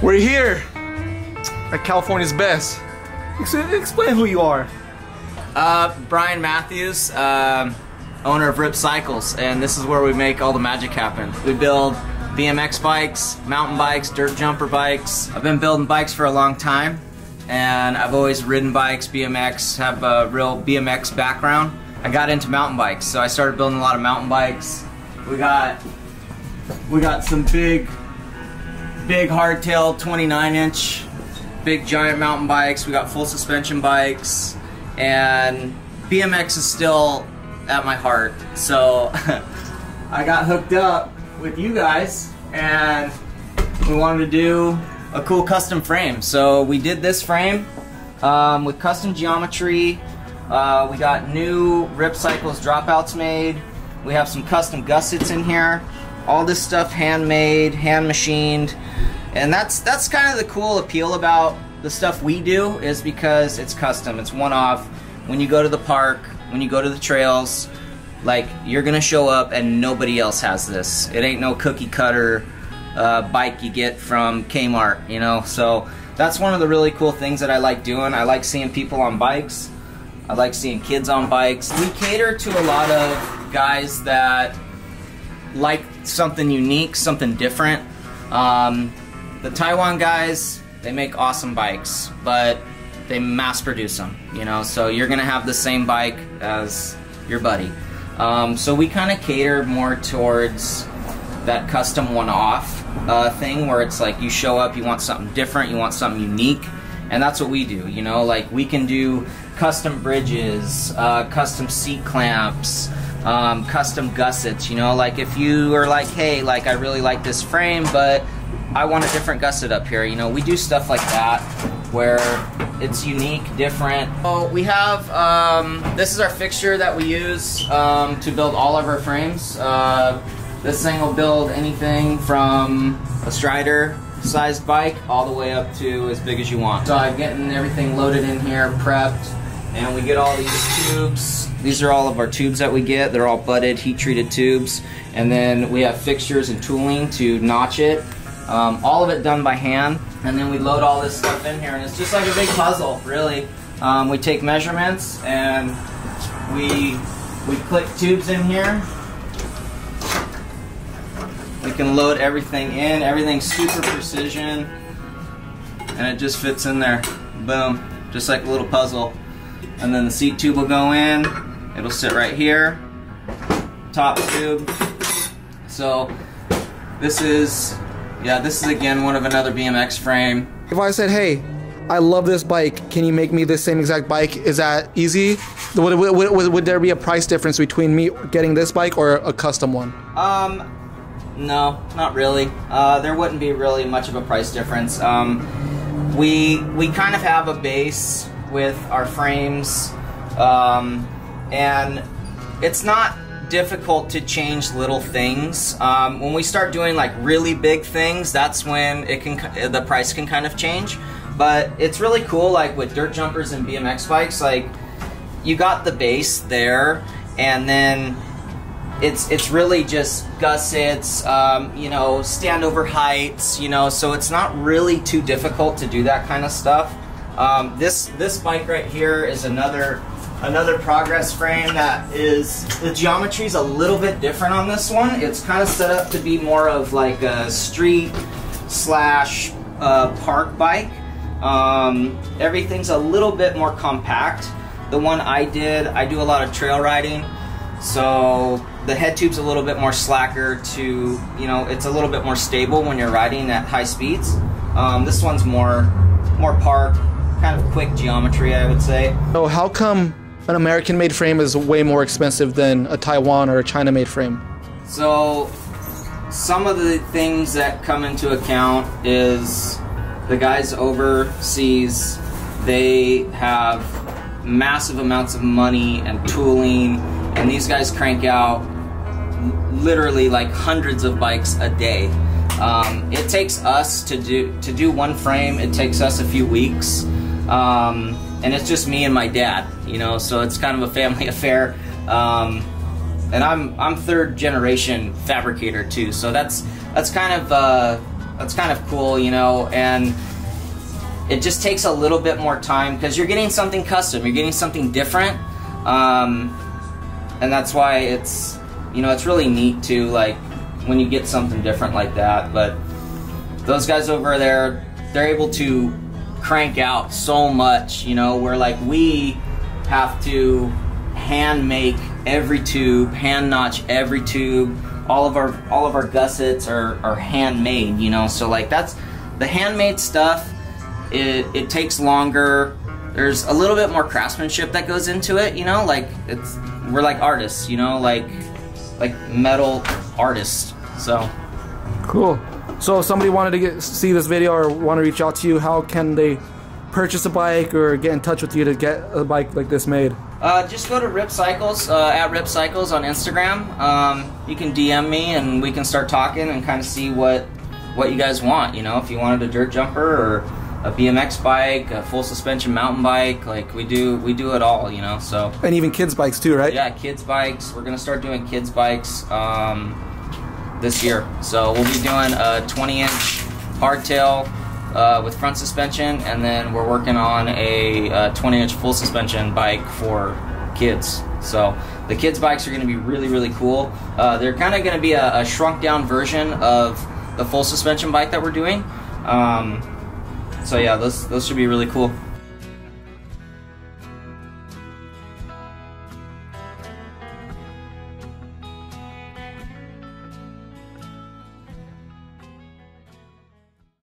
We're here at California's best. Explain who you are. Brian Matthews, owner of SoCals, and this is where we make all the magic happen. We build BMX bikes, mountain bikes, dirt jumper bikes. I've been building bikes for a long time, and I've always ridden bikes, BMX, have a real BMX background. I got into mountain bikes, so I started building a lot of mountain bikes. We got some big hardtail 29-inch, big giant mountain bikes. We got full suspension bikes, and BMX is still at my heart. So I got hooked up with you guys, and we wanted to do a cool custom frame. So we did this frame with custom geometry. We got new SoCals dropouts made. We have some custom gussets in here. All this stuff handmade, hand machined, and that's kind of the cool appeal about the stuff we do, is because it's custom, it's one-off. When you go to the park, when you go to the trails, like, you're gonna show up and nobody else has this. It ain't no cookie cutter bike you get from Kmart, you know. So that's one of the really cool things that I like doing. I like seeing people on bikes. I like seeing kids on bikes. We cater to a lot of guys that like something unique, something different. The Taiwan guys, they make awesome bikes, but they mass produce them, you know, so you're gonna have the same bike as your buddy. So we kind of cater more towards that custom one-off thing, where it's like you show up, you want something different, you want something unique, and that's what we do, you know. Like, we can do custom bridges, custom seat clamps, custom gussets, you know. Like, if you are like, hey, like, I really like this frame, but I want a different gusset up here, you know, we do stuff like that where it's unique, different. Oh, we have, this is our fixture that we use to build all of our frames. This thing will build anything from a Strider sized bike all the way up to as big as you want. So I'm getting everything loaded in here, prepped, and we get all these tubes. These are all of our tubes that we get. They're all butted, heat-treated tubes. And then we have fixtures and tooling to notch it. All of it done by hand. And then we load all this stuff in here, and it's just like a big puzzle, really. We take measurements, and we click tubes in here. We can load everything in. Everything's super precision, and it just fits in there. Boom, just like a little puzzle. And then the seat tube will go in. It'll sit right here. Top tube. So this is again one of another BMX frame. If I said, hey, I love this bike, can you make me this same exact bike? Is that easy? Would there be a price difference between me getting this bike or a custom one? No, not really. There wouldn't be really much of a price difference. We kind of have a base with our frames, and it's not difficult to change little things. When we start doing like really big things, that's when the price can kind of change. But it's really cool, like with dirt jumpers and BMX bikes, like, you got the base there, and then it's really just gussets, you know, standover heights, you know, so it's not really too difficult to do that kind of stuff. This bike right here is another progress frame that is, the geometry is a little bit different on this one. It's kind of set up to be more of like a street slash park bike. Everything's a little bit more compact. The one I do a lot of trail riding, so the head tube's a little bit more slacker to, you know, it's a little bit more stable when you're riding at high speeds. This one's more park, kind of quick geometry, I would say. So how come an American-made frame is way more expensive than a Taiwan or a China-made frame? So some of the things that come into account is the guys overseas, they have massive amounts of money and tooling, and these guys crank out literally like hundreds of bikes a day. It takes us to do one frame, it takes us a few weeks, and it's just me and my dad, you know, so it's kind of a family affair. And I'm third generation fabricator too, so that's kind of that's kind of cool, you know, and it just takes a little bit more time because you're getting something custom, you're getting something different, and that's why it's, you know, it's really neat to, like, when you get something different like that. But those guys over there, they're able to crank out so much, you know, where like we have to hand make every tube, hand notch every tube. All of our gussets are handmade, you know. So like that's the handmade stuff. It takes longer. There's a little bit more craftsmanship that goes into it, you know. Like we're like artists, you know, like metal artists. So cool. So if somebody wanted to see this video or want to reach out to you, how can they purchase a bike or get in touch with you to get a bike like this made? Just go to Rip Cycles, at Rip Cycles on Instagram. You can DM me and we can start talking and kind of see what you guys want. You know, if you wanted a dirt jumper or a BMX bike, a full suspension mountain bike, like we do it all. You know, so. And even kids bikes too, right? Yeah, kids bikes. We're gonna start doing kids bikes this year. So we'll be doing a 20-inch hardtail with front suspension, and then we're working on a 20-inch full suspension bike for kids. So the kids bikes are going to be really, really cool. They're kind of going to be a shrunk down version of the full suspension bike that we're doing. So yeah, those should be really cool.